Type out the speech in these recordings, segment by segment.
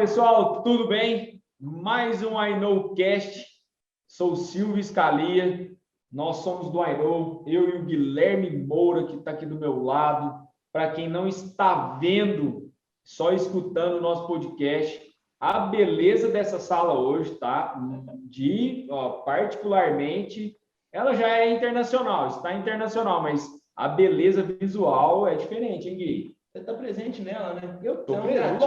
pessoal, tudo bem? Mais um I Know Cast. Sou o Silvio Scalia. Nós somos do I Know, eu e o Guilherme Moura, que está aqui do meu lado. Para quem não está vendo, só escutando o nosso podcast, a beleza dessa sala hoje, tá? Particularmente, ela já é internacional, está internacional, mas a beleza visual é diferente, hein, Gui? Você está presente nela, né? Eu estou presente,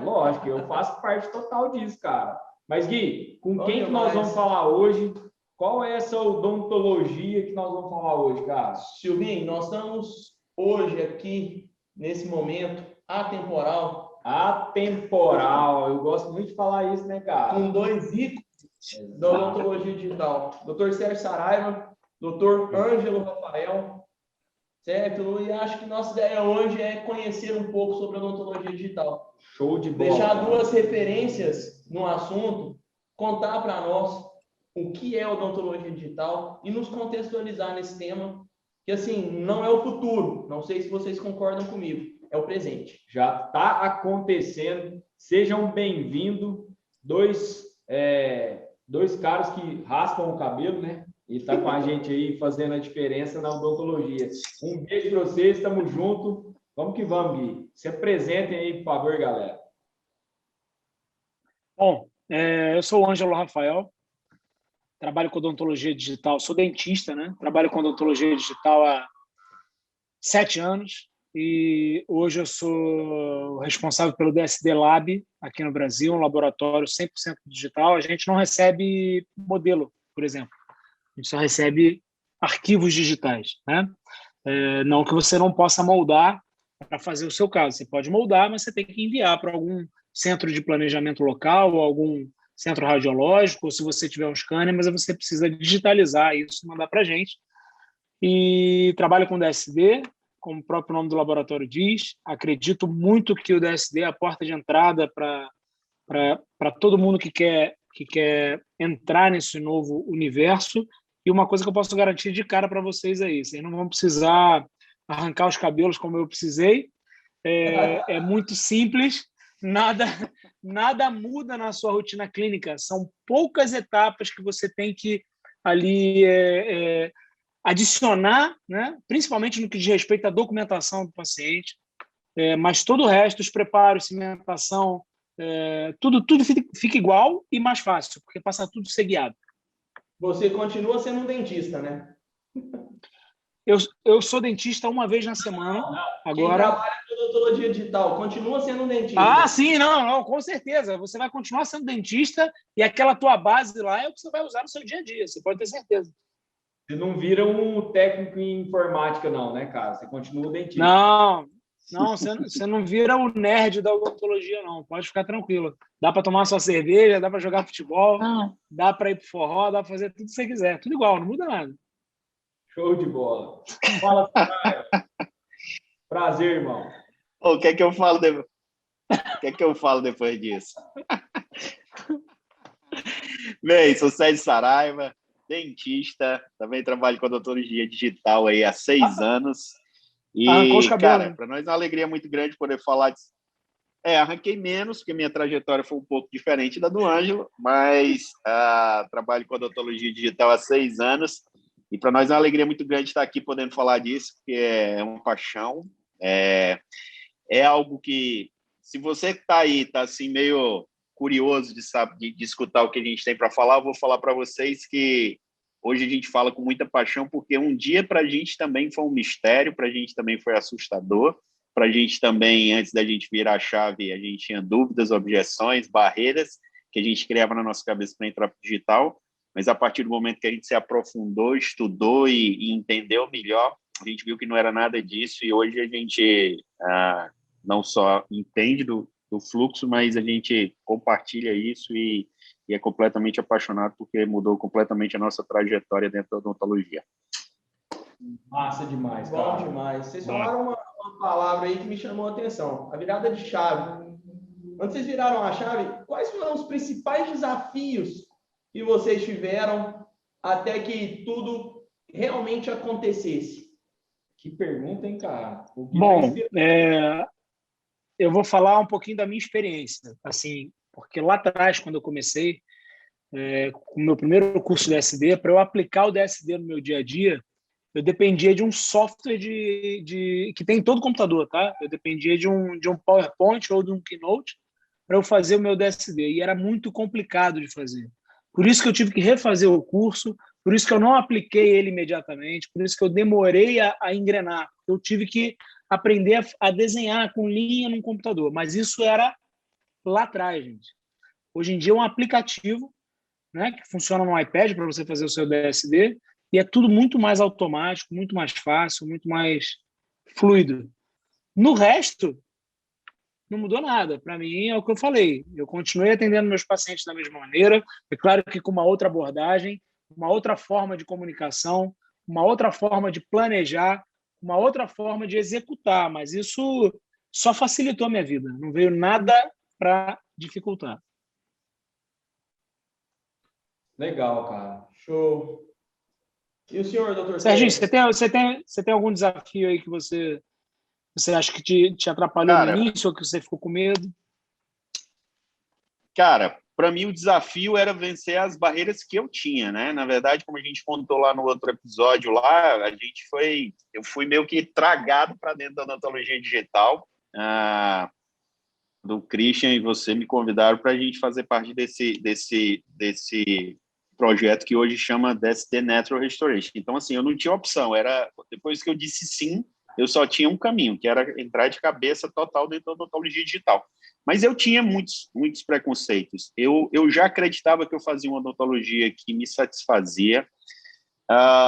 lógico. Eu faço parte total disso, cara. Mas, Gui, com quem que nós vamos falar hoje? Qual é essa odontologia que nós vamos falar hoje, cara? Silvinho, nós estamos hoje aqui, nesse momento, atemporal. Atemporal. Eu gosto muito de falar isso, né, cara? Com dois ícones da odontologia digital. Dr. Sérgio Saraiva, Dr. Ângelo Rafael. Certo? E acho que nossa ideia hoje é conhecer um pouco sobre a odontologia digital. Show de bola. Deixar duas referências no assunto, contar para nós o que é odontologia digital e nos contextualizar nesse tema, que assim, não é o futuro. Não sei se vocês concordam comigo. É o presente. Já está acontecendo. Sejam bem-vindos. Dois caras que raspam o cabelo, né? E está com a gente aí fazendo a diferença na odontologia. Um beijo para vocês, estamos juntos. Vamos que vamos, Gui. Se apresentem aí, por favor, galera. Bom, eu sou o Ângelo Rafael, trabalho com odontologia digital, sou dentista, né? Trabalho com odontologia digital há 7 anos e hoje eu sou responsável pelo DSD Lab aqui no Brasil, um laboratório 100% digital. A gente não recebe modelo, por exemplo. A gente só recebe arquivos digitais, né? Não que você não possa moldar para fazer o seu caso. Você pode moldar, mas você tem que enviar para algum centro de planejamento local, ou algum centro radiológico, ou se você tiver um scanner, mas você precisa digitalizar isso e mandar para a gente. E trabalho com DSD, como o próprio nome do laboratório diz. Acredito muito que o DSD é a porta de entrada para todo mundo que quer entrar nesse novo universo. E uma coisa que eu posso garantir de cara para vocês aí, vocês não vão precisar arrancar os cabelos como eu precisei, é muito simples, nada muda na sua rotina clínica, são poucas etapas que você tem que ali adicionar, né? Principalmente no que diz respeito à documentação do paciente, mas todo o resto, os preparos, cimentação, tudo fica igual e mais fácil, porque passa tudo a ser guiado. Você continua sendo um dentista, né? Eu sou dentista uma vez na semana. Agora... Quem trabalha com odontologia digital continua sendo um dentista. Ah, sim, não, com certeza. Você vai continuar sendo dentista e aquela tua base lá é o que você vai usar no seu dia a dia, você pode ter certeza. Você não vira um técnico em informática, não, né, cara? Você continua dentista. Não, você não vira o nerd da odontologia, não. Pode ficar tranquilo. Dá para tomar sua cerveja, dá para jogar futebol, dá para ir pro forró, dá para fazer tudo que você quiser. Tudo igual, não muda nada. Show de bola. Fala, Saraiva. Prazer, irmão. O que é que eu falo depois disso? Bem, sou Sérgio Saraiva, dentista, também trabalho com odontologia digital aí há 6 anos. E, cara, para nós é uma alegria muito grande poder falar disso. Arranquei menos, porque minha trajetória foi um pouco diferente da do Ângelo, mas trabalho com odontologia digital há 6 anos. E para nós é uma alegria muito grande estar aqui podendo falar disso, porque é uma paixão. É algo que, se você está aí, está assim, meio curioso de escutar o que a gente tem para falar, eu vou falar para vocês que hoje a gente fala com muita paixão, porque um dia para a gente também foi um mistério, para a gente também foi assustador, para a gente também, antes da gente virar a chave, a gente tinha dúvidas, objeções, barreiras que a gente criava na nossa cabeça para entrar para o digital, mas a partir do momento que a gente se aprofundou, estudou e entendeu melhor, a gente viu que não era nada disso, e hoje a gente não só entende do fluxo, mas a gente compartilha isso e é completamente apaixonado, porque mudou completamente a nossa trajetória dentro da odontologia. Massa demais, cara. Bom demais. Vocês falaram uma palavra aí que me chamou a atenção, a virada de chave. Quando vocês viraram a chave, quais foram os principais desafios que vocês tiveram até que tudo realmente acontecesse? Que pergunta, hein, cara? Bom, eu vou falar um pouquinho da minha experiência, assim, porque lá atrás, quando eu comecei com o meu primeiro curso de DSD, para eu aplicar o DSD no meu dia a dia, eu dependia de um software que tem em todo computador, tá? Eu dependia de um PowerPoint ou de um Keynote para eu fazer o meu DSD, e era muito complicado de fazer. Por isso que eu tive que refazer o curso, por isso que eu não apliquei ele imediatamente, por isso que eu demorei a engrenar. Eu tive que aprender a desenhar com linha no computador, mas isso era lá atrás, gente. Hoje em dia é um aplicativo, né, que funciona no iPad para você fazer o seu DSD, e é tudo muito mais automático, muito mais fácil, muito mais fluido. No resto, não mudou nada. Para mim, é o que eu falei. Eu continuei atendendo meus pacientes da mesma maneira, é claro que com uma outra abordagem, uma outra forma de comunicação, uma outra forma de planejar, uma outra forma de executar, mas isso só facilitou a minha vida. Não veio nada para dificultar. Legal, cara. Show. E o senhor, doutor Serginho, Sérgio? você tem algum desafio aí que você acha que te atrapalhou no Cara, início ou que você ficou com medo? Cara, para mim o desafio era vencer as barreiras que eu tinha, né? Na verdade, como a gente contou lá no outro episódio lá, eu fui meio que tragado para dentro da odontologia digital. Do Christian e você me convidaram para a gente fazer parte desse projeto que hoje chama DSD Natural Restoration. Então, assim, eu não tinha opção. Depois que eu disse sim, eu só tinha um caminho, que era entrar de cabeça total dentro da odontologia digital. Mas eu tinha muitos preconceitos. Eu já acreditava que eu fazia uma odontologia que me satisfazia.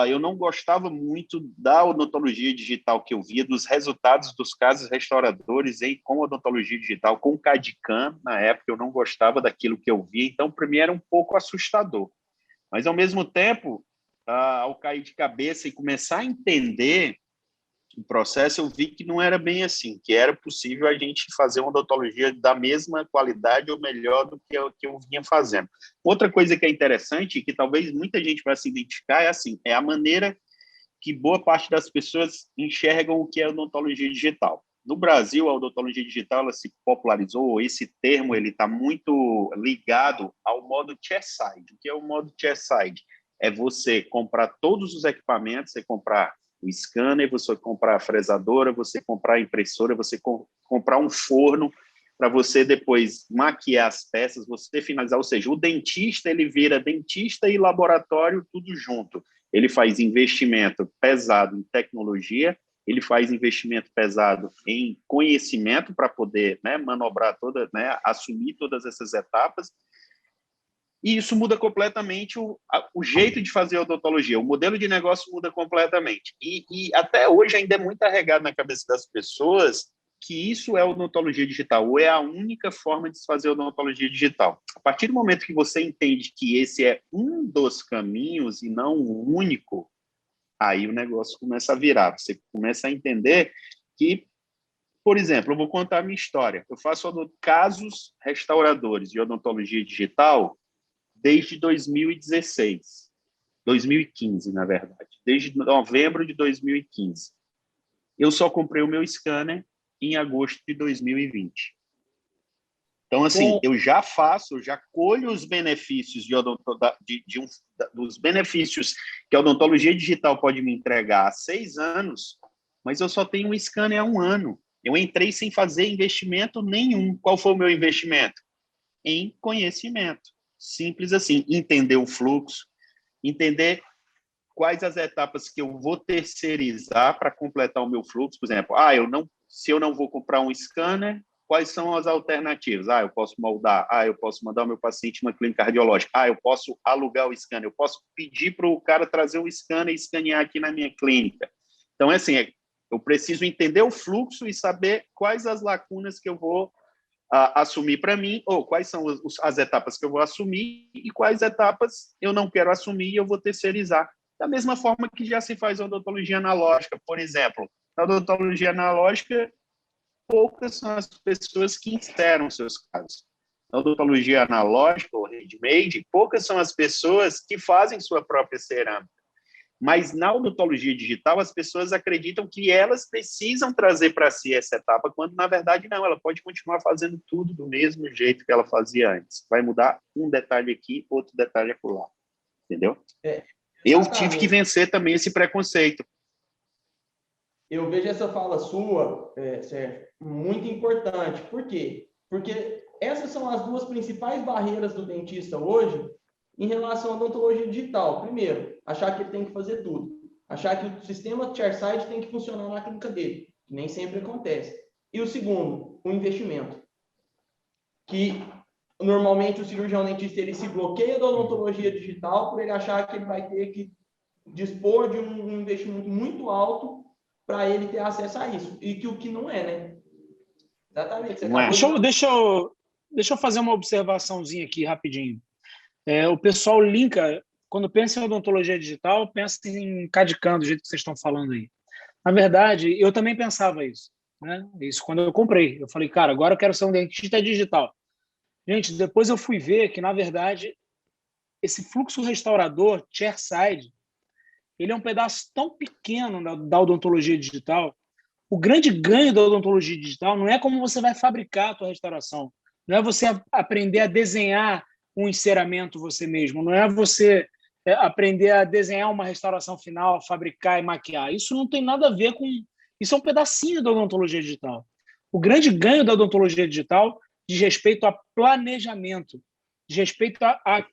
Eu não gostava muito da odontologia digital que eu via, dos resultados dos casos restauradores com odontologia digital, com CAD/CAM. Na época, eu não gostava daquilo que eu via, então, para mim, era um pouco assustador. Mas, ao mesmo tempo, ao cair de cabeça e começar a entender o processo, eu vi que não era bem assim, que era possível a gente fazer uma odontologia da mesma qualidade ou melhor do que eu vinha fazendo. Outra coisa que é interessante, que talvez muita gente vai se identificar, é a maneira que boa parte das pessoas enxergam o que é odontologia digital. No Brasil, a odontologia digital ela se popularizou, esse termo ele está muito ligado ao modo chairside. O que é o modo chairside? É você comprar todos os equipamentos, você comprar o scanner, você comprar a fresadora, você comprar a impressora, você comprar um forno para você depois maquiar as peças, você finalizar. Ou seja, o dentista ele vira dentista e laboratório tudo junto. Ele faz investimento pesado em tecnologia, ele faz investimento pesado em conhecimento para poder manobrar assumir todas essas etapas. E isso muda completamente o jeito de fazer a odontologia. O modelo de negócio muda completamente. E até hoje ainda é muito arregado na cabeça das pessoas que isso é odontologia digital, ou é a única forma de se fazer odontologia digital. A partir do momento que você entende que esse é um dos caminhos e não o único, aí o negócio começa a virar. Você começa a entender que, por exemplo, eu vou contar a minha história. Eu faço casos restauradores de odontologia digital desde 2016, 2015, na verdade, desde novembro de 2015. Eu só comprei o meu scanner em agosto de 2020. Então, assim, eu já colho os benefícios dos benefícios que a odontologia digital pode me entregar há 6 anos, mas eu só tenho um scanner há 1 ano. Eu entrei sem fazer investimento nenhum. Qual foi o meu investimento? Em conhecimento. Simples assim, entender o fluxo, entender quais as etapas que eu vou terceirizar para completar o meu fluxo. Por exemplo, se eu não vou comprar um scanner, quais são as alternativas? Eu posso moldar, eu posso mandar o meu paciente uma clínica cardiológica, eu posso alugar o scanner, eu posso pedir para o cara trazer um scanner e escanear aqui na minha clínica. Então, é assim, eu preciso entender o fluxo e saber quais as lacunas que eu vou assumir para mim, ou quais são as etapas que eu vou assumir e quais etapas eu não quero assumir e eu vou terceirizar. Da mesma forma que já se faz odontologia analógica, por exemplo. Na odontologia analógica, poucas são as pessoas que inseram seus casos. Na odontologia analógica ou handmade, poucas são as pessoas que fazem sua própria cerâmica. Mas na odontologia digital, as pessoas acreditam que elas precisam trazer para si essa etapa, quando na verdade não, ela pode continuar fazendo tudo do mesmo jeito que ela fazia antes. Vai mudar um detalhe aqui, outro detalhe acolá. Entendeu? Eu tive que vencer também esse preconceito. Eu vejo essa fala sua, Sérgio, muito importante. Por quê? Porque essas são as duas principais barreiras do dentista hoje em relação à odontologia digital. Primeiro, achar que ele tem que fazer tudo. Achar que o sistema chairside tem que funcionar na clínica dele, que nem sempre acontece. E o segundo, o investimento. Que normalmente o cirurgião dentista ele se bloqueia da odontologia digital por ele achar que ele vai ter que dispor de um investimento muito alto para ele ter acesso a isso. E que o que não é, né? Exatamente. Deixa eu fazer uma observaçãozinha aqui rapidinho. O pessoal linka, quando pensa em odontologia digital, pensa em CAD/CAM, do jeito que vocês estão falando aí. Na verdade, eu também pensava isso, né? Isso quando eu comprei. Eu falei, cara, agora eu quero ser um dentista digital. Gente, depois eu fui ver que, na verdade, esse fluxo restaurador, chairside, ele é um pedaço tão pequeno da odontologia digital. O grande ganho da odontologia digital não é como você vai fabricar a tua restauração, não é você aprender a desenhar um enceramento você mesmo, não é você aprender a desenhar uma restauração final, fabricar e maquiar. Isso não tem nada a ver com... Isso é um pedacinho da odontologia digital. O grande ganho da odontologia digital diz respeito a planejamento, diz respeito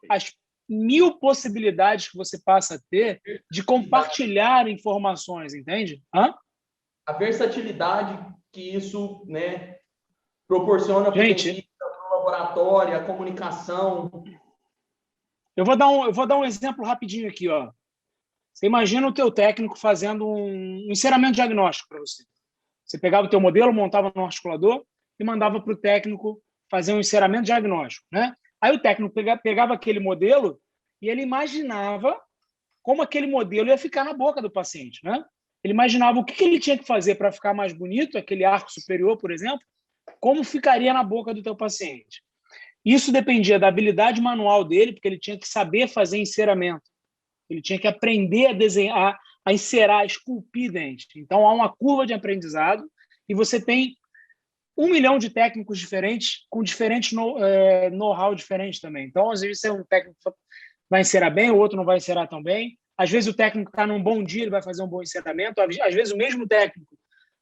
às 1000 possibilidades que você passa a ter de compartilhar informações, entende? A versatilidade que isso, né, proporciona para o dentista, para o laboratório, a comunicação. Eu vou dar um exemplo rapidinho aqui, ó. Você imagina o teu técnico fazendo um enceramento diagnóstico para você. Você pegava o teu modelo, montava no articulador e mandava para o técnico fazer um enceramento diagnóstico, né? Aí o técnico pegava aquele modelo e ele imaginava como aquele modelo ia ficar na boca do paciente, né? Ele imaginava o que ele tinha que fazer para ficar mais bonito, aquele arco superior, por exemplo, como ficaria na boca do teu paciente. Isso dependia da habilidade manual dele, porque ele tinha que saber fazer enceramento. Ele tinha que aprender a desenhar, a encerar, a esculpir dente. Então, há uma curva de aprendizado e você tem 1 milhão de técnicos diferentes, com diferentes know-how diferentes também. Então, às vezes, um técnico vai encerar bem, o outro não vai encerar tão bem. Às vezes, o técnico está num bom dia, ele vai fazer um bom enceramento. Às vezes, o mesmo técnico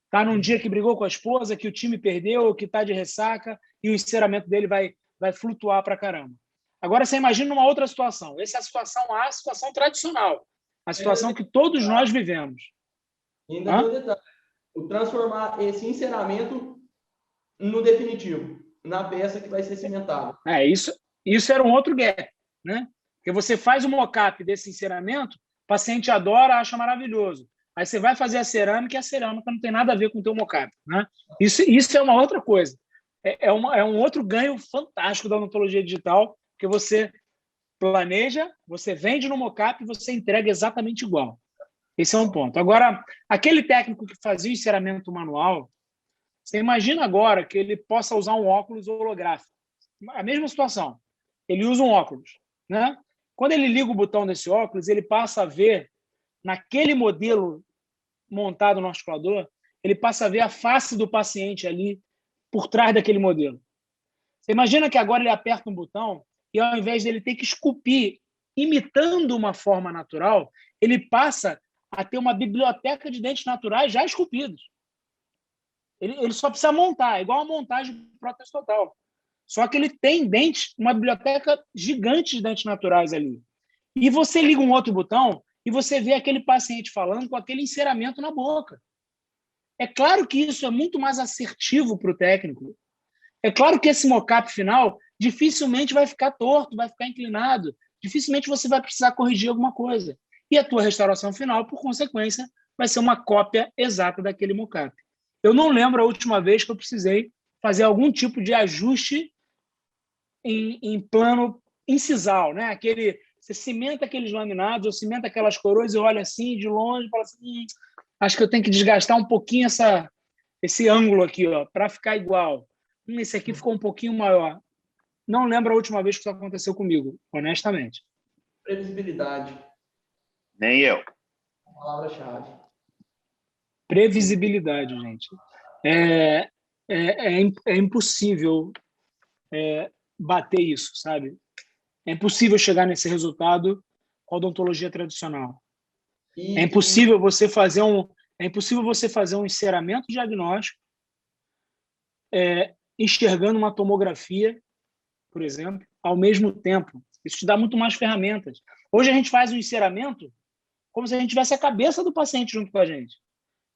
está num dia que brigou com a esposa, que o time perdeu, que está de ressaca, e o enceramento dele vai flutuar para caramba. Agora, você imagina uma outra situação. Essa é a situação tradicional, a situação que todos nós vivemos. Ainda tem um detalhe. O transformar esse enceramento no definitivo, na peça que vai ser cimentada. Isso era um outro gap, né? Porque você faz o mock-up desse enceramento, o paciente adora, acha maravilhoso. Aí você vai fazer a cerâmica e a cerâmica não tem nada a ver com o teu mock-up, né? Isso é uma outra coisa. É um outro ganho fantástico da odontologia digital, porque você planeja, você vende no mock-up e você entrega exatamente igual. Esse é um ponto. Agora, aquele técnico que fazia o enceramento manual, você imagina agora que ele possa usar um óculos holográfico. A mesma situação. Ele usa um óculos, né? Quando ele liga o botão desse óculos, ele passa a ver, naquele modelo montado no articulador, ele passa a ver a face do paciente ali por trás daquele modelo. Você imagina que agora ele aperta um botão e, ao invés dele ter que esculpir, imitando uma forma natural, ele passa a ter uma biblioteca de dentes naturais já esculpidos. Ele só precisa montar, igual a montagem de prótese total. Só que ele tem dentes, uma biblioteca gigante de dentes naturais ali. E você liga um outro botão e você vê aquele paciente falando com aquele enceramento na boca. É claro que isso é muito mais assertivo para o técnico. É claro que esse mock-up final dificilmente vai ficar torto, vai ficar inclinado. Dificilmente você vai precisar corrigir alguma coisa. E a tua restauração final, por consequência, vai ser uma cópia exata daquele mock-up. Eu não lembro a última vez que eu precisei fazer algum tipo de ajuste em plano incisal, né? Você cimenta aqueles laminados, ou cimenta aquelas coroas e olha assim, de longe, e fala assim, acho que eu tenho que desgastar um pouquinho esse ângulo aqui, para ficar igual. Esse aqui ficou um pouquinho maior. Não lembro a última vez que isso aconteceu comigo, honestamente. Previsibilidade. Nem eu. palavra-chave. Previsibilidade, gente. É impossível bater isso, sabe? É impossível chegar nesse resultado com a odontologia tradicional. É impossível você fazer um enceramento diagnóstico enxergando uma tomografia, por exemplo, ao mesmo tempo. Isso te dá muito mais ferramentas. Hoje a gente faz um enceramento como se a gente tivesse a cabeça do paciente junto com a gente.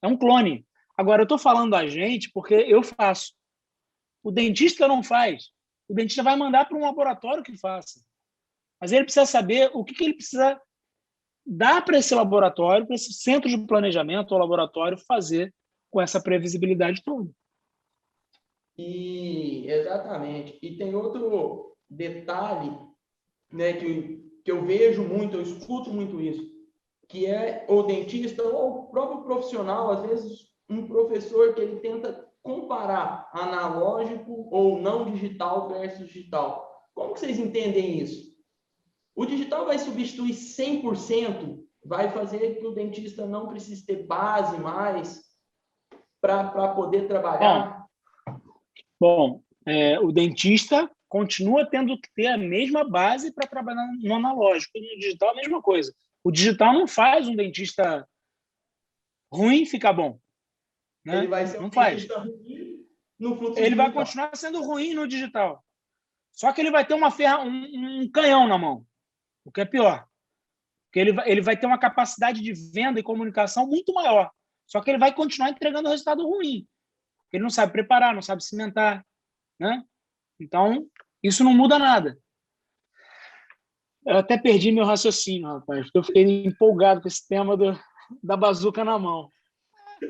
É um clone. Agora, eu estou falando da gente porque eu faço. O dentista não faz. O dentista vai mandar para um laboratório que faça. Mas ele precisa saber o que ele precisa dar para esse laboratório, para esse centro de planejamento ou laboratório fazer com essa previsibilidade toda. Exatamente. E tem outro detalhe, né, que eu vejo muito, eu escuto muito isso, que é o dentista ou o próprio profissional, às vezes um professor que ele tenta comparar analógico ou não digital versus digital. Como que vocês entendem isso? O digital vai substituir 100%? Vai fazer que o dentista não precise ter base mais para poder trabalhar? Bom, o dentista continua tendo que ter a mesma base para trabalhar no analógico. E no digital, a mesma coisa. O digital não faz um dentista ruim ficar bom. Né? Ele vai ser não um faz. dentista ruim no fluxo Ele digital. vai continuar sendo ruim no digital. Só que ele vai ter um canhão na mão, o que é pior. Porque ele vai ter uma capacidade de venda e comunicação muito maior. Só que ele vai continuar entregando resultado ruim. Ele não sabe preparar, não sabe cimentar. Né? Então, isso não muda nada. Eu até perdi meu raciocínio, rapaz, porque eu fiquei empolgado com esse tema da bazuca na mão.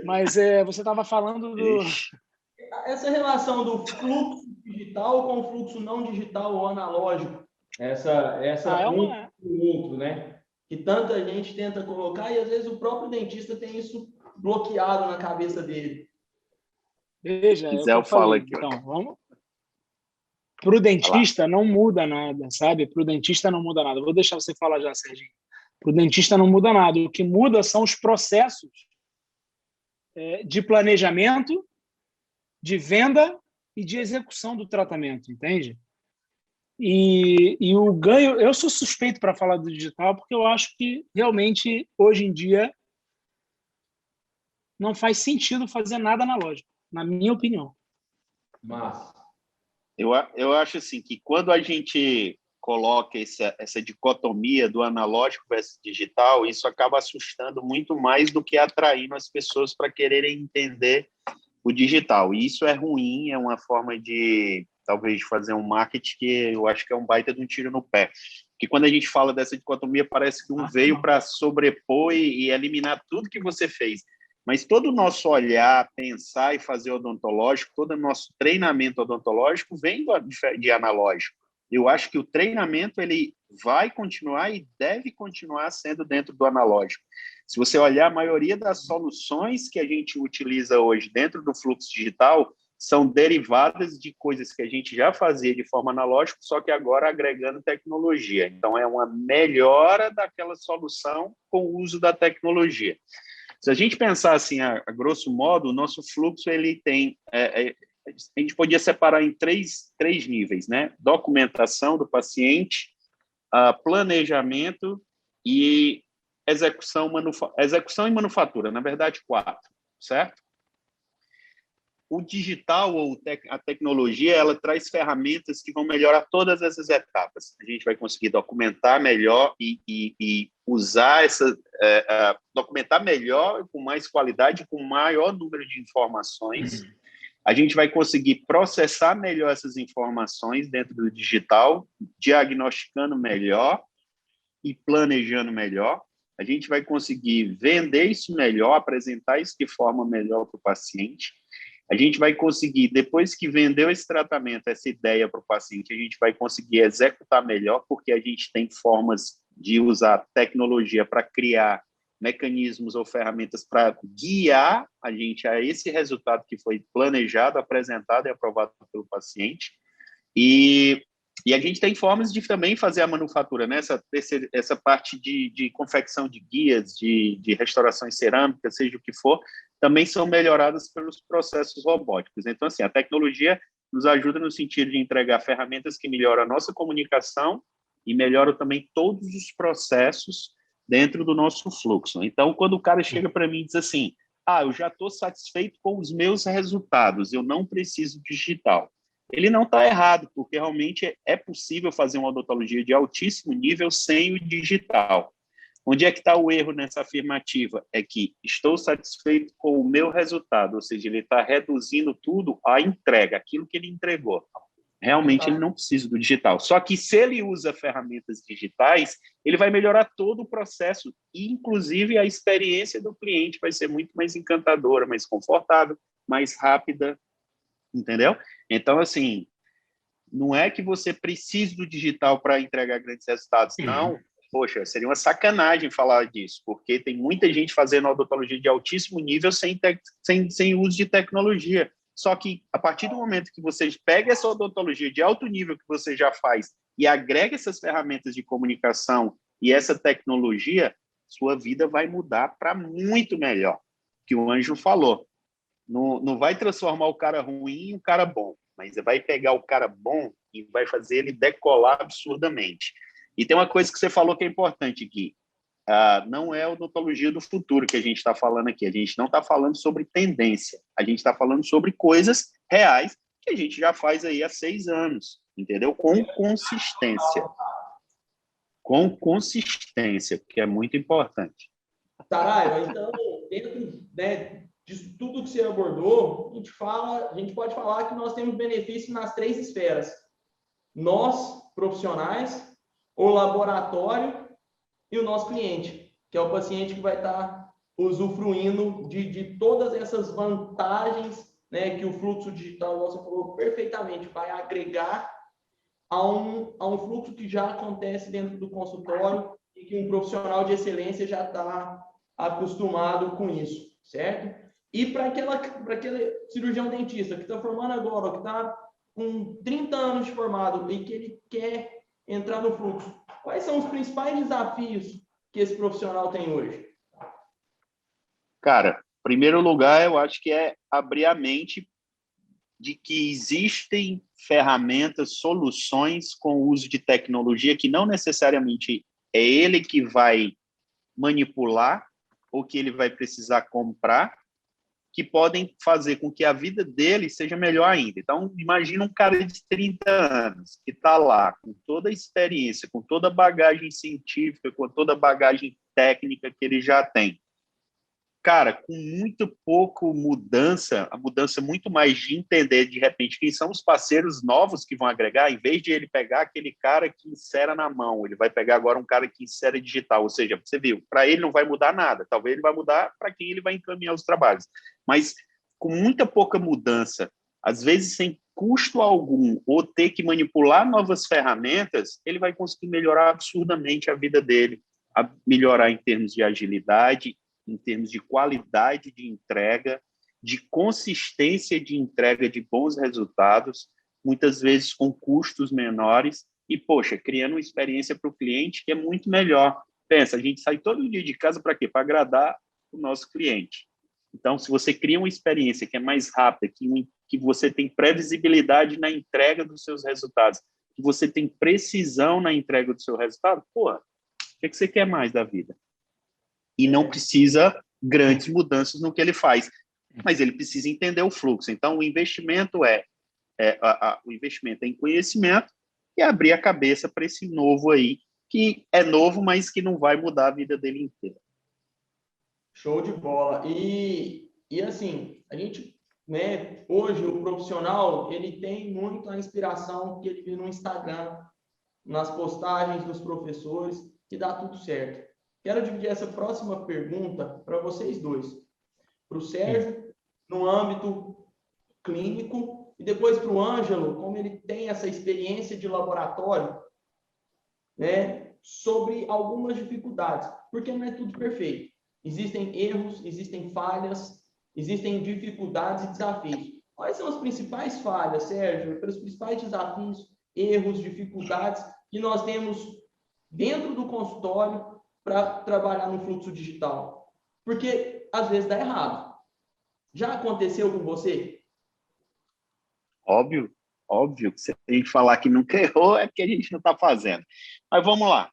Mas você estava falando do... Essa relação do fluxo digital com o fluxo não digital ou analógico. Essa outro, né? Que tanta gente tenta colocar e às vezes o próprio dentista tem isso bloqueado na cabeça dele. Veja, eu falo aqui. Então, vamos... Para o dentista não muda nada, sabe? Para o dentista não muda nada. Vou deixar você falar já, Serginho. Para o dentista não muda nada. O que muda são os processos de planejamento, de venda e de execução do tratamento, entende? E o ganho... Eu sou suspeito para falar do digital porque eu acho que, realmente, hoje em dia, não faz sentido fazer nada analógico, na minha opinião. Mas eu acho assim que quando a gente coloca essa dicotomia do analógico versus digital, isso acaba assustando muito mais do que atraindo as pessoas para quererem entender o digital. E isso é ruim, é uma forma de, talvez, fazer um marketing que eu acho que é um baita de um tiro no pé. Porque quando a gente fala dessa dicotomia, parece que um veio para sobrepor e eliminar tudo que você fez. Mas todo o nosso olhar, pensar e fazer odontológico, todo o nosso treinamento odontológico vem de analógico. Eu acho que o treinamento ele vai continuar e deve continuar sendo dentro do analógico. Se você olhar, a maioria das soluções que a gente utiliza hoje dentro do fluxo digital são derivadas de coisas que a gente já fazia de forma analógica, só que agora agregando tecnologia. Então, é uma melhora daquela solução com o uso da tecnologia. Se a gente pensar assim, a grosso modo, o nosso fluxo ele tem... a gente podia separar em três níveis, né? Documentação do paciente, planejamento e execução e manufatura, na verdade, 4, certo? O digital ou a tecnologia, ela traz ferramentas que vão melhorar todas essas etapas. A gente vai conseguir documentar melhor e usar documentar melhor, com mais qualidade, com maior número de informações. A gente vai conseguir processar melhor essas informações dentro do digital, diagnosticando melhor e planejando melhor. A gente vai conseguir vender isso melhor, apresentar isso de forma melhor para o paciente. A gente vai conseguir, depois que vendeu esse tratamento, essa ideia para o paciente, a gente vai conseguir executar melhor, porque a gente tem formas de usar tecnologia para criar mecanismos ou ferramentas para guiar a gente a esse resultado que foi planejado, apresentado e aprovado pelo paciente. E E a gente tem formas de também fazer a manufatura, né? Essa parte de confecção de guias, de restaurações cerâmicas, seja o que for, também são melhoradas pelos processos robóticos. Então, assim, a tecnologia nos ajuda no sentido de entregar ferramentas que melhoram a nossa comunicação e melhoram também todos os processos dentro do nosso fluxo. Então, quando o cara chega para mim e diz assim, eu já estou satisfeito com os meus resultados, eu não preciso digital. Ele não está errado, porque realmente é possível fazer uma odontologia de altíssimo nível sem o digital. Onde é que está o erro nessa afirmativa? É que estou satisfeito com o meu resultado, ou seja, ele está reduzindo tudo à entrega, aquilo que ele entregou. Realmente ele não precisa do digital. Só que se ele usa ferramentas digitais, ele vai melhorar todo o processo, inclusive a experiência do cliente vai ser muito mais encantadora, mais confortável, mais rápida, entendeu? Então, assim, não é que você precise do digital para entregar grandes resultados, não. Poxa, seria uma sacanagem falar disso, porque tem muita gente fazendo odontologia de altíssimo nível sem uso de tecnologia. Só que, a partir do momento que você pega essa odontologia de alto nível que você já faz e agrega essas ferramentas de comunicação e essa tecnologia, sua vida vai mudar para muito melhor, que o Ângelo falou. Não vai transformar o cara ruim em um cara bom, mas vai pegar o cara bom e vai fazer ele decolar absurdamente. E tem uma coisa que você falou que é importante aqui. Não é a odontologia do futuro que a gente está falando aqui. A gente não está falando sobre tendência. A gente está falando sobre coisas reais que a gente já faz aí há 6 anos, entendeu? Com consistência. Com consistência, que é muito importante. Saraiva, então, dentro, né, disso tudo que você abordou, a gente pode falar que nós temos benefício nas 3 esferas. Nós, profissionais, o laboratório e o nosso cliente, que é o paciente que vai estar usufruindo de todas essas vantagens, né, que o fluxo digital, você falou perfeitamente, vai agregar a um fluxo que já acontece dentro do consultório e que um profissional de excelência já está acostumado com isso, certo? E para aquele cirurgião dentista que está formando agora, que está com 30 anos de formado e que ele quer entrar no fluxo, quais são os principais desafios que esse profissional tem hoje? Cara, em primeiro lugar, eu acho que é abrir a mente de que existem ferramentas, soluções com o uso de tecnologia que não necessariamente é ele que vai manipular ou que ele vai precisar comprar, que podem fazer com que a vida dele seja melhor ainda. Então, imagina um cara de 30 anos que está lá com toda a experiência, com toda a bagagem científica, com toda a bagagem técnica que ele já tem. Cara, com muito pouco mudança, a mudança muito mais de entender, de repente, quem são os parceiros novos que vão agregar, em vez de ele pegar aquele cara que insera na mão, ele vai pegar agora um cara que insere digital, ou seja, você viu, para ele não vai mudar nada, talvez ele vai mudar para quem ele vai encaminhar os trabalhos, mas com muita pouca mudança, às vezes sem custo algum, ou ter que manipular novas ferramentas, ele vai conseguir melhorar absurdamente a vida dele, melhorar em termos de agilidade, em termos de qualidade de entrega, de consistência de entrega de bons resultados, muitas vezes com custos menores e, poxa, criando uma experiência para o cliente que é muito melhor. Pensa, a gente sai todo dia de casa para quê? Para agradar o nosso cliente. Então, se você cria uma experiência que é mais rápida, que você tem previsibilidade na entrega dos seus resultados, que você tem precisão na entrega do seu resultado, porra, o que você quer mais da vida? E não precisa grandes mudanças no que ele faz, mas ele precisa entender o fluxo. Então, o investimento o investimento em conhecimento e abrir a cabeça para esse novo aí, que é novo, mas que não vai mudar a vida dele inteira. Show de bola. E assim, a gente, né, hoje o profissional, ele tem muito a inspiração que ele vê no Instagram, nas postagens dos professores, que dá tudo certo. Quero dividir essa próxima pergunta para vocês dois. Para o Sérgio, no âmbito clínico, e depois para o Ângelo, como ele tem essa experiência de laboratório, né, sobre algumas dificuldades, porque não é tudo perfeito. Existem erros, existem falhas, existem dificuldades e desafios. Quais são as principais falhas, Sérgio, os principais desafios erros, dificuldades que nós temos dentro do consultório para trabalhar no fluxo digital? Porque às vezes dá errado. Já aconteceu com você? Óbvio, óbvio que se a gente falar que nunca errou é porque a gente não está fazendo. Mas vamos lá.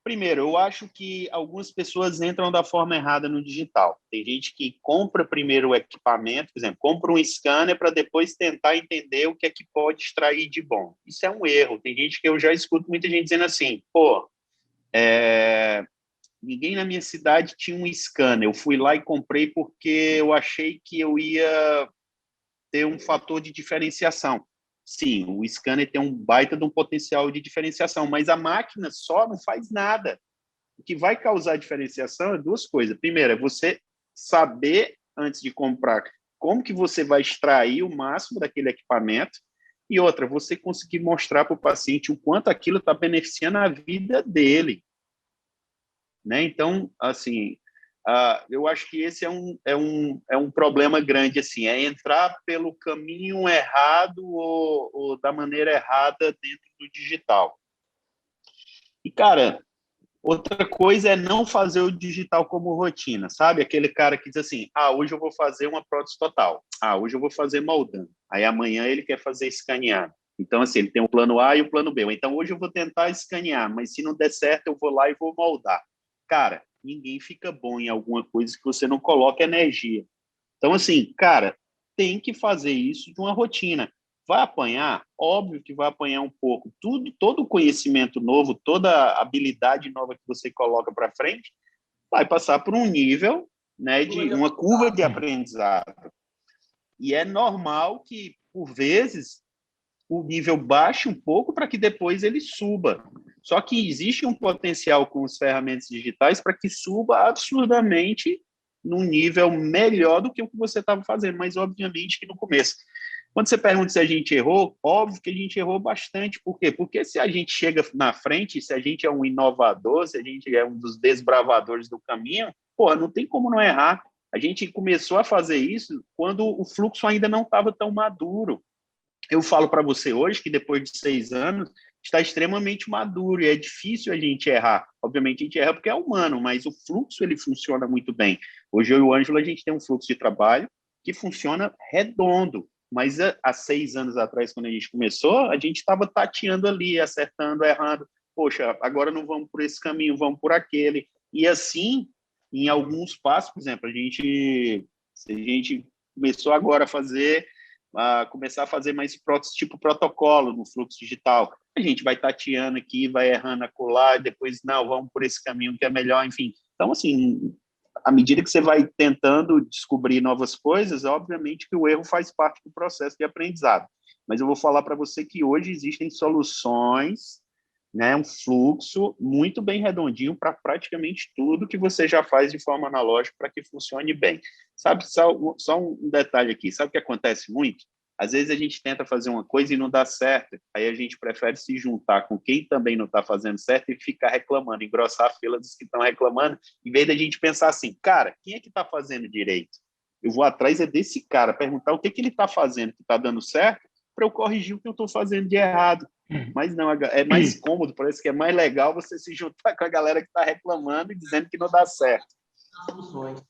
Primeiro, eu acho que algumas pessoas entram da forma errada no digital. Tem gente que compra primeiro o equipamento, por exemplo, compra um scanner para depois tentar entender o que é que pode extrair de bom. Isso é um erro. Tem gente que eu já escuto muita gente dizendo assim, pô, ninguém na minha cidade tinha um scanner. Eu fui lá e comprei porque eu achei que eu ia ter um fator de diferenciação. Sim, o scanner tem um baita de um potencial de diferenciação, mas a máquina só não faz nada. O que vai causar diferenciação é duas coisas. Primeiro, é você saber, antes de comprar, como que você vai extrair o máximo daquele equipamento, e outra, você conseguir mostrar para o paciente o quanto aquilo está beneficiando a vida dele. Né? Então, assim, eu acho que esse é um problema grande, assim, é entrar pelo caminho errado ou da maneira errada dentro do digital. E, cara, outra coisa é não fazer o digital como rotina, sabe? Aquele cara que diz assim, hoje eu vou fazer uma prótese total, hoje eu vou fazer moldando, aí amanhã ele quer fazer escaneado. Então, assim, ele tem o plano A e o plano B. Então, hoje eu vou tentar escanear, mas se não der certo, eu vou lá e vou moldar. Cara, ninguém fica bom em alguma coisa que você não coloca energia. Então, assim, cara, tem que fazer isso de uma rotina. Vai apanhar? Óbvio que vai apanhar um pouco. Todo conhecimento novo, toda habilidade nova que você coloca para frente, vai passar por um nível, né, de uma curva de aprendizado. E é normal que, por vezes, o nível baixe um pouco para que depois ele suba. Só que existe um potencial com as ferramentas digitais para que suba absurdamente num nível melhor do que o que você estava fazendo, mas obviamente que no começo. Quando você pergunta se a gente errou, óbvio que a gente errou bastante. Por quê? Porque se a gente chega na frente, se a gente é um inovador, se a gente é um dos desbravadores do caminho, não tem como não errar. A gente começou a fazer isso quando o fluxo ainda não estava tão maduro. Eu falo para você hoje que depois de 6 anos está extremamente maduro e é difícil a gente errar. Obviamente a gente erra porque é humano, mas o fluxo ele funciona muito bem. Hoje eu e o Ângelo a gente tem um fluxo de trabalho que funciona redondo, mas há 6 anos atrás, quando a gente começou, a gente estava tateando ali, acertando, errando. Poxa, agora não vamos por esse caminho, vamos por aquele. E assim, em alguns passos, por exemplo, a gente começou agora começar a fazer mais próteses tipo protocolo no fluxo digital. A gente vai tateando aqui, vai errando acolá, e depois, não, vamos por esse caminho que é melhor, enfim. Então, assim, à medida que você vai tentando descobrir novas coisas, obviamente que o erro faz parte do processo de aprendizado. Mas eu vou falar para você que hoje existem soluções, né, um fluxo muito bem redondinho para praticamente tudo que você já faz de forma analógica para que funcione bem. Sabe, só um detalhe aqui, sabe o que acontece muito? Às vezes a gente tenta fazer uma coisa e não dá certo, aí a gente prefere se juntar com quem também não está fazendo certo e ficar reclamando, engrossar a fila dos que estão reclamando, em vez da gente pensar assim, cara, quem é que está fazendo direito? Eu vou atrás desse cara, perguntar o que ele está fazendo que está dando certo, para eu corrigir o que eu estou fazendo de errado. Mas não, é mais cômodo, parece que é mais legal você se juntar com a galera que está reclamando e dizendo que não dá certo. Soluções.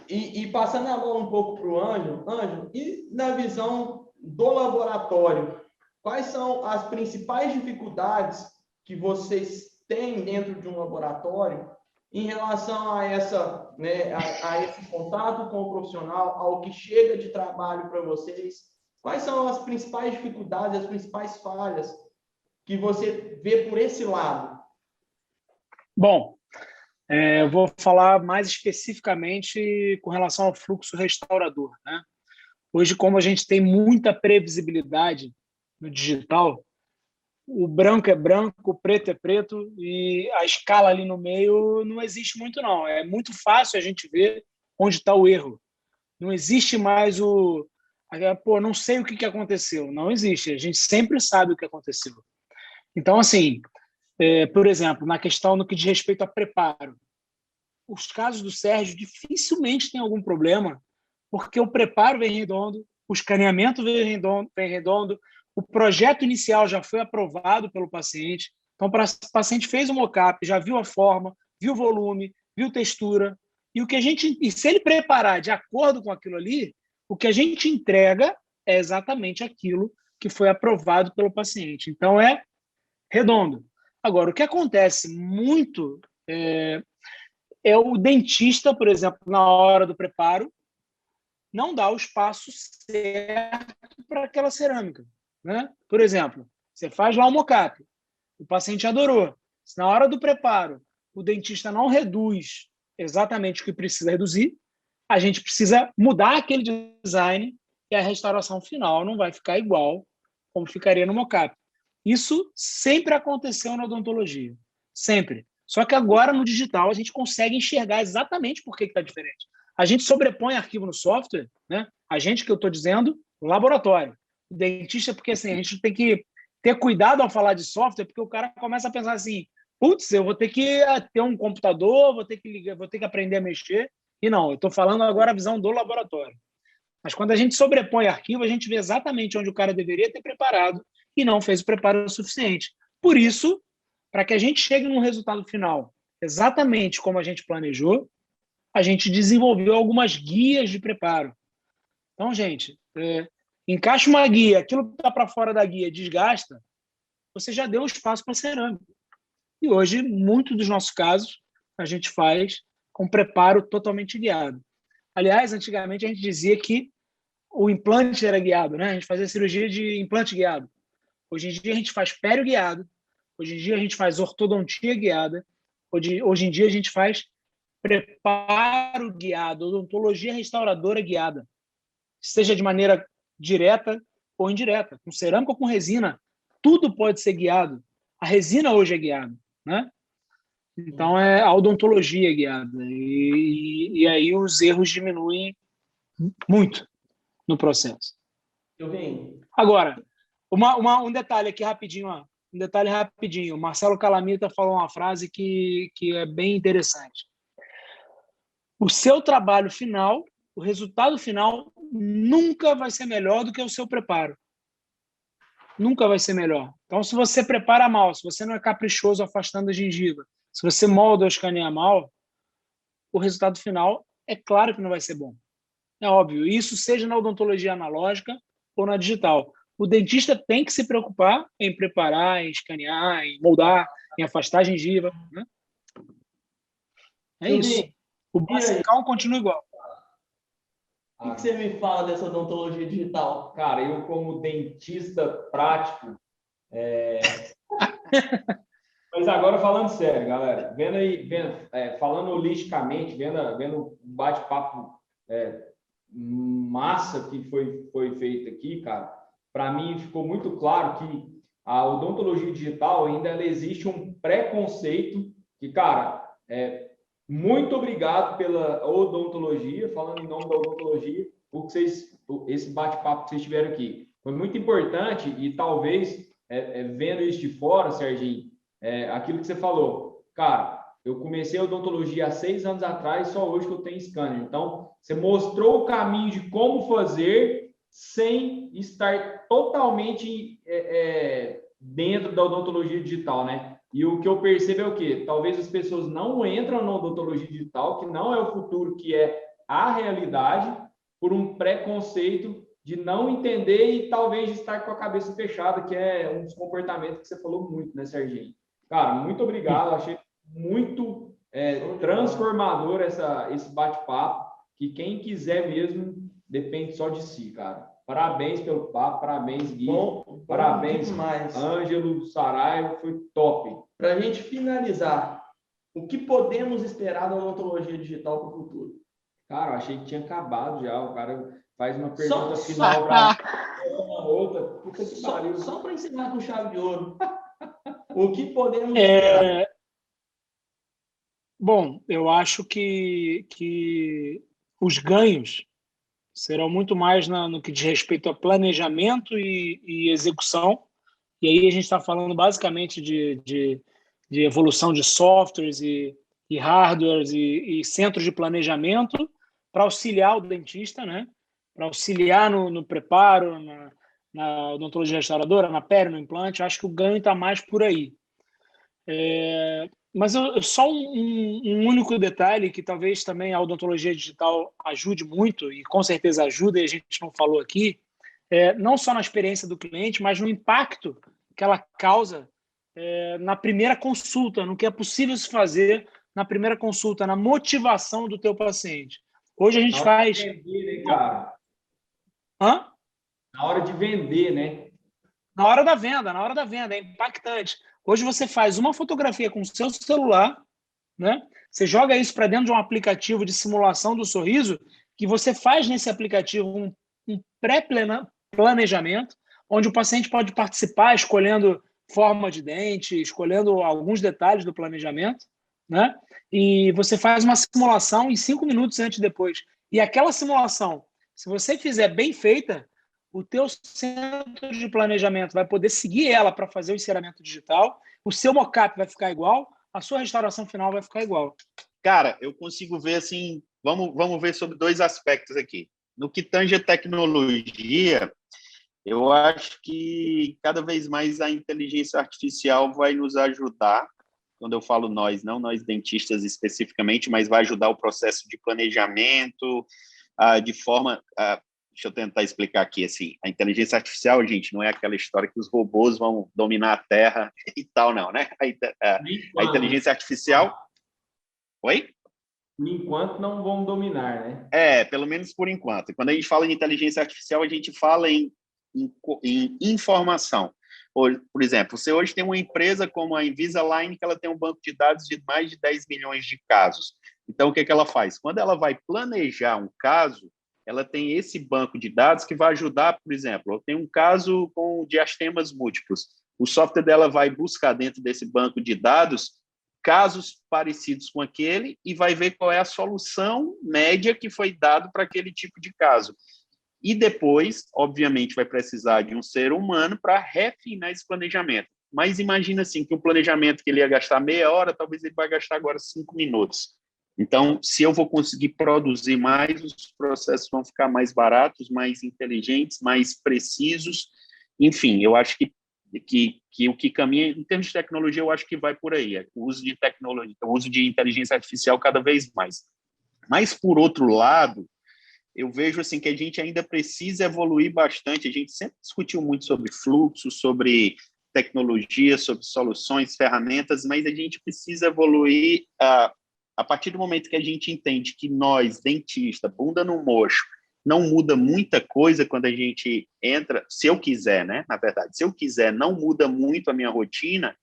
E passando a bola um pouco para o Ângelo, e na visão do laboratório, quais são as principais dificuldades que vocês têm dentro de um laboratório em relação a a esse contato com o profissional, ao que chega de trabalho para vocês? Quais são as principais dificuldades, as principais falhas que você vê por esse lado? Bom, eu vou falar mais especificamente com relação ao fluxo restaurador, né? Hoje, como a gente tem muita previsibilidade no digital, o branco é branco, o preto é preto e a escala ali no meio não existe muito, não. É muito fácil a gente ver onde está o erro. Não existe mais não sei o que aconteceu. Não existe. A gente sempre sabe o que aconteceu. Então, assim, por exemplo, na questão no que diz respeito a preparo, os casos do Sérgio dificilmente tem algum problema, porque o preparo vem redondo, o escaneamento vem redondo, o projeto inicial já foi aprovado pelo paciente. Então, o paciente fez o mockup, já viu a forma, viu o volume, viu textura, e se ele preparar de acordo com aquilo ali, o que a gente entrega é exatamente aquilo que foi aprovado pelo paciente. Então, é redondo. Agora, o que acontece muito é o dentista, por exemplo, na hora do preparo, não dá o espaço certo para aquela cerâmica, né? Por exemplo, você faz lá o mockup, o paciente adorou. Se na hora do preparo o dentista não reduz exatamente o que precisa reduzir, a gente precisa mudar aquele design e a restauração final não vai ficar igual como ficaria no mockup. Isso sempre aconteceu na odontologia, sempre. Só que agora no digital a gente consegue enxergar exatamente por que está diferente. A gente sobrepõe arquivo no software, né? A gente, que eu estou dizendo, no laboratório. O dentista, porque assim, a gente tem que ter cuidado ao falar de software, porque o cara começa a pensar assim, putz, eu vou ter que ter um computador, vou ter que ligar, vou ter que aprender a mexer. E não, eu estou falando agora a visão do laboratório. Mas quando a gente sobrepõe arquivo, a gente vê exatamente onde o cara deveria ter preparado e não fez o preparo suficiente. Por isso, para que a gente chegue num resultado final exatamente como a gente planejou, a gente desenvolveu algumas guias de preparo. Então, gente, encaixa uma guia, aquilo que está para fora da guia desgasta, você já deu espaço para cerâmica. E hoje, muitos dos nossos casos, a gente faz com preparo totalmente guiado. Aliás, antigamente a gente dizia que o implante era guiado, né? A gente fazia cirurgia de implante guiado. Hoje em dia a gente faz pério guiado, hoje em dia a gente faz ortodontia guiada, hoje em dia a gente faz preparo guiado, odontologia restauradora guiada, seja de maneira direta ou indireta, com cerâmica ou com resina, tudo pode ser guiado. A resina hoje é guiada, né? Então, é a odontologia guiada. E aí os erros diminuem muito no processo. Eu venho. Agora, um detalhe aqui rapidinho. Ó. Um detalhe rapidinho. O Marcelo Calamita falou uma frase que é bem interessante. O seu trabalho final, o resultado final, nunca vai ser melhor do que o seu preparo. Nunca vai ser melhor. Então, se você prepara mal, se você não é caprichoso afastando a gengiva, se você molda ou escaneia mal, o resultado final é claro que não vai ser bom. É óbvio. Isso seja na odontologia analógica ou na digital. O dentista tem que se preocupar em preparar, em escanear, em moldar, em afastar a gengiva. Né? É isso. O basicão continua igual. O que você me fala dessa odontologia digital? Cara, eu como dentista prático, mas agora falando sério, galera, falando holisticamente, vendo o bate-papo massa que foi feito aqui, cara, para mim ficou muito claro que a odontologia digital ainda existe um preconceito que, cara, muito obrigado pela odontologia, falando em nome da odontologia, esse bate-papo que vocês tiveram aqui. Foi muito importante e talvez, vendo isso de fora, Serginho, aquilo que você falou. Cara, eu comecei a odontologia há 6 anos atrás, só hoje que eu tenho scanner. Então, você mostrou o caminho de como fazer sem estar totalmente dentro da odontologia digital, né? E o que eu percebo é o quê? Talvez as pessoas não entram na odontologia digital, que não é o futuro, que é a realidade, por um preconceito de não entender e talvez estar com a cabeça fechada, que é um dos comportamentos que você falou muito, né, Serginho? Cara, muito obrigado. Achei muito transformador esse bate-papo, que quem quiser mesmo depende só de si, cara. Parabéns pelo papo, parabéns, Gui. Parabéns, Ângelo, Saraiva, foi top. Para a gente finalizar, o que podemos esperar da odontologia digital para o futuro? Cara, eu achei que tinha acabado já. O cara faz uma pergunta final para uma outra. Puta que pariu. Só para ensinar com chave de ouro. O que podemos esperar? Bom, eu acho que os ganhos serão muito mais no que diz respeito a planejamento e execução. E aí a gente está falando basicamente de evolução de softwares e hardwares e centros de planejamento para auxiliar o dentista, né? auxiliar no preparo, na odontologia restauradora, na pério, no implante. Eu acho que o ganho está mais por aí. Mas só um único detalhe que talvez também a odontologia digital ajude muito, e com certeza ajuda, e a gente não falou aqui, não só na experiência do cliente, mas no impacto que ela causa na primeira consulta, no que é possível se fazer na primeira consulta, na motivação do teu paciente. Hoje a gente faz... Na hora de vender, né, cara? Hã? Na hora de vender, né? Na hora da venda, é impactante. Hoje você faz uma fotografia com o seu celular, né? Você joga isso para dentro de um aplicativo de simulação do sorriso, que você faz nesse aplicativo um pré-planejamento, onde o paciente pode participar escolhendo forma de dente, escolhendo alguns detalhes do planejamento, né? E você faz uma simulação em 5 minutos antes e depois. E aquela simulação, se você fizer bem feita, o teu centro de planejamento vai poder seguir ela para fazer o enceramento digital, o seu mockup vai ficar igual, a sua restauração final vai ficar igual. Cara, eu consigo ver assim, vamos ver sobre 2 aspectos aqui. No que tange a tecnologia, eu acho que cada vez mais a inteligência artificial vai nos ajudar. Quando eu falo nós, não nós dentistas especificamente, mas vai ajudar o processo de planejamento, de forma... Deixa eu tentar explicar aqui, assim, a inteligência artificial, gente, não é aquela história que os robôs vão dominar a Terra e tal, não, né? A inteligência artificial... Oi? Por enquanto, não vão dominar, né? Pelo menos por enquanto. Quando a gente fala em inteligência artificial, a gente fala em informação. Por exemplo, você hoje tem uma empresa como a Invisalign, que ela tem um banco de dados de mais de 10 milhões de casos. Então, o que ela faz? Quando ela vai planejar um caso, ela tem esse banco de dados que vai ajudar, por exemplo, eu tenho um caso com diastemas múltiplos. O software dela vai buscar dentro desse banco de dados casos parecidos com aquele e vai ver qual é a solução média que foi dado para aquele tipo de caso. E depois, obviamente, vai precisar de um ser humano para refinar esse planejamento. Mas imagina assim, que um planejamento que ele ia gastar meia hora, talvez ele vai gastar agora 5 minutos. Então, se eu vou conseguir produzir mais, os processos vão ficar mais baratos, mais inteligentes, mais precisos. Enfim, eu acho que o que caminha, em termos de tecnologia, eu acho que vai por aí. O uso de tecnologia, o uso de inteligência artificial cada vez mais. Mas, por outro lado, eu vejo assim, que a gente ainda precisa evoluir bastante. A gente sempre discutiu muito sobre fluxo, sobre tecnologia, sobre soluções, ferramentas, mas a gente precisa evoluir a partir do momento que a gente entende que nós, dentista, bunda no mocho, não muda muita coisa quando a gente entra, se eu quiser, né? Na verdade, se eu quiser, não muda muito a minha rotina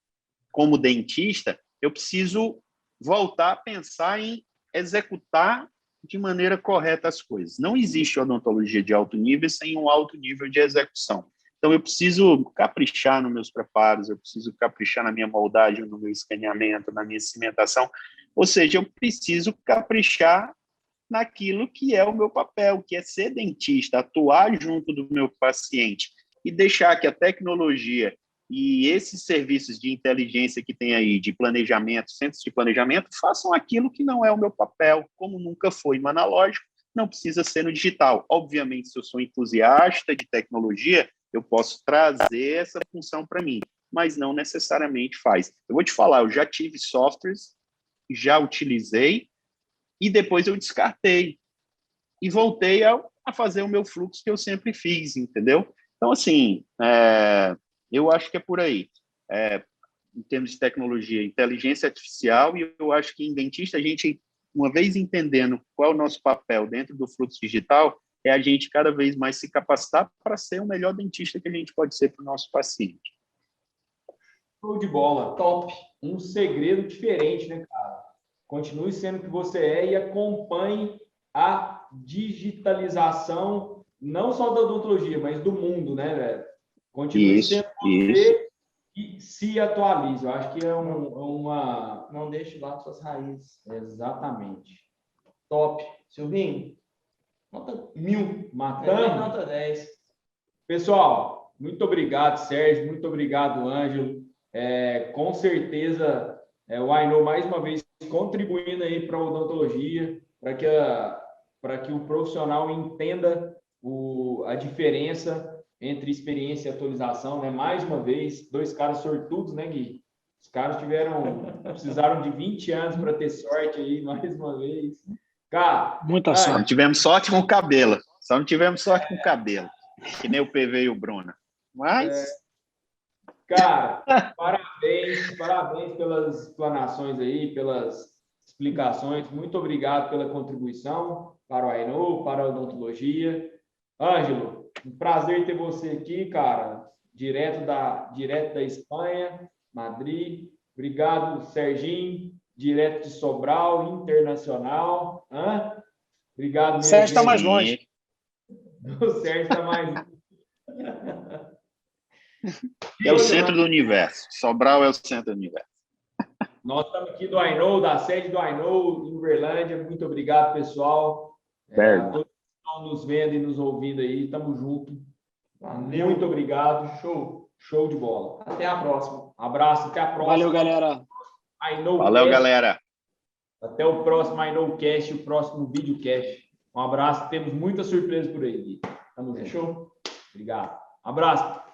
como dentista, eu preciso voltar a pensar em executar de maneira correta as coisas. Não existe odontologia de alto nível sem um alto nível de execução. Então, eu preciso caprichar nos meus preparos, eu preciso caprichar na minha moldagem, no meu escaneamento, na minha cimentação. Ou seja, eu preciso caprichar naquilo que é o meu papel, que é ser dentista, atuar junto do meu paciente e deixar que a tecnologia e esses serviços de inteligência que tem aí, de planejamento, centros de planejamento, façam aquilo que não é o meu papel, como nunca foi no analógico, não precisa ser no digital. Obviamente, se eu sou entusiasta de tecnologia, eu posso trazer essa função para mim, mas não necessariamente faz. Eu vou te falar, eu já tive softwares, já utilizei, e depois eu descartei e voltei a fazer o meu fluxo que eu sempre fiz, entendeu? Então, assim, eu acho que é por aí. Em termos de tecnologia, inteligência artificial, e eu acho que em dentista, a gente, uma vez entendendo qual é o nosso papel dentro do fluxo digital, é a gente cada vez mais se capacitar para ser o melhor dentista que a gente pode ser para o nosso paciente. Show de bola, top. Um segredo diferente, né, cara? Continue sendo o que você é e acompanhe a digitalização, não só da odontologia, mas do mundo, né, velho? Continue sendo você e se atualize. Eu acho que é uma... Não deixe de lado suas raízes. Exatamente. Top. Silvinho, nota 1000. Matando. Nota 10. Pessoal, muito obrigado, Sérgio. Muito obrigado, Ângelo. Com certeza, o I Know, mais uma vez, contribuindo aí para a odontologia, para que o profissional entenda a diferença entre experiência e atualização, né? Mais uma vez, 2 caras sortudos, né, Gui? Os caras precisaram de 20 anos para ter sorte aí, mais uma vez. Cara, muita sorte. sorte. Não tivemos sorte com o cabelo. Só não tivemos sorte com o cabelo. Que nem o PV e o Bruno. Mas... Cara, parabéns pelas explanações aí, pelas explicações. Muito obrigado pela contribuição para o I-Know, para a odontologia. Ângelo, um prazer ter você aqui, cara, direto da Espanha, Madrid. Obrigado, Serginho, direto de Sobral, internacional. Obrigado, o Sérgio está mais longe. O Sérgio está mais longe. É o centro do universo. Sobral é o centro do universo. Nós estamos aqui do I-Know, da sede do I-Know, em Uberlândia. Muito obrigado, pessoal. A todos que estão nos vendo e nos ouvindo aí. Tamo junto. Valeu. Muito obrigado. Show de bola. Até a próxima. Abraço, até a próxima. Valeu, galera. Valeu, galera. Até o próximo I-Know Cast, o próximo videocast. Um abraço. Temos muitas surpresas por aí. Tamo junto. Fechou? Obrigado. Abraço.